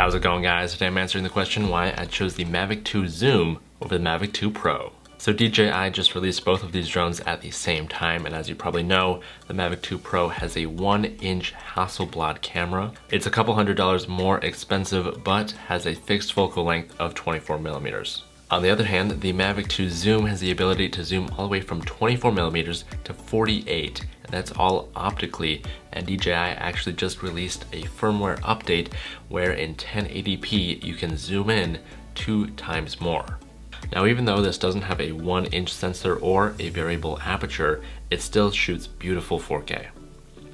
How's it going, guys? Today I'm answering the question why I chose the Mavic 2 Zoom over the Mavic 2 Pro. So DJI just released both of these drones at the same time, and as you probably know, the Mavic 2 Pro has a 1-inch Hasselblad camera. It's a couple $100s more expensive, but has a fixed focal length of 24mm. On the other hand, the Mavic 2 Zoom has the ability to zoom all the way from 24mm to 48, and that's all optically, and DJI actually just released a firmware update where in 1080p you can zoom in 2 times more. Now, even though this doesn't have a 1-inch sensor or a variable aperture, it still shoots beautiful 4K.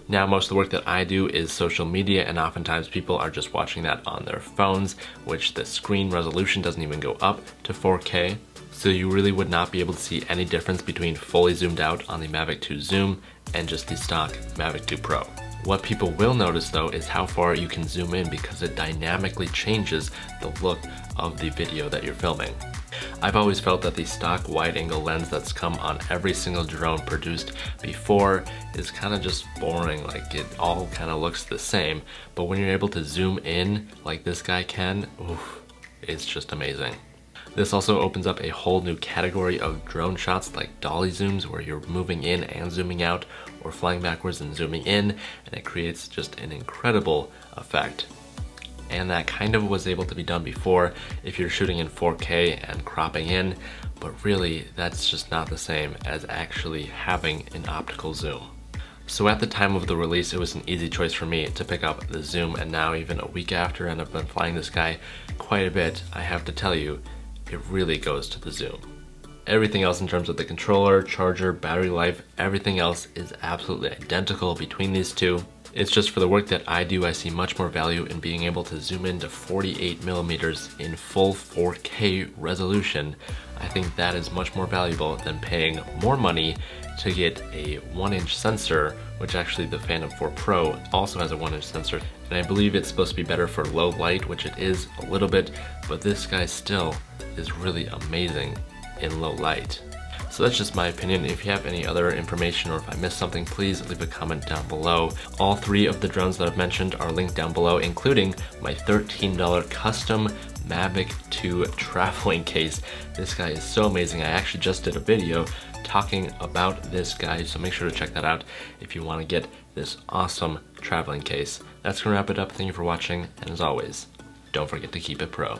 Now, most of the work that I do is social media, and oftentimes people are just watching that on their phones, which the screen resolution doesn't even go up to 4K. So you really would not be able to see any difference between fully zoomed out on the Mavic 2 Zoom and just the stock Mavic 2 Pro. What people will notice though is how far you can zoom in, because it dynamically changes the look of the video that you're filming. I've always felt that the stock wide-angle lens that's come on every single drone produced before is kind of just boring, like it all kind of looks the same, but when you're able to zoom in like this guy can, oof, it's just amazing. This also opens up a whole new category of drone shots like dolly zooms, where you're moving in and zooming out, or flying backwards and zooming in, and it creates just an incredible effect. And that kind of was able to be done before if you're shooting in 4K and cropping in, but really that's just not the same as actually having an optical zoom. So at the time of the release, it was an easy choice for me to pick up the Zoom, and now even a week after, and I've been flying this guy quite a bit, I have to tell you, it really goes to the Zoom. Everything else in terms of the controller, charger, battery life, everything else is absolutely identical between these two. It's just for the work that I do, I see much more value in being able to zoom into 48mm in full 4K resolution. I think that is much more valuable than paying more money to get a 1-inch sensor, which actually the Phantom 4 Pro also has a 1-inch sensor. And I believe it's supposed to be better for low light, which it is a little bit, but this guy still is really amazing in low light. So that's just my opinion. If you have any other information, or if I missed something, please leave a comment down below. All 3 of the drones that I've mentioned are linked down below, including my $13 custom Mavic 2 traveling case. This guy is so amazing. I actually just did a video talking about this guy, so make sure to check that out if you want to get this awesome traveling case. That's gonna wrap it up. Thank you for watching, and as always, don't forget to keep it pro.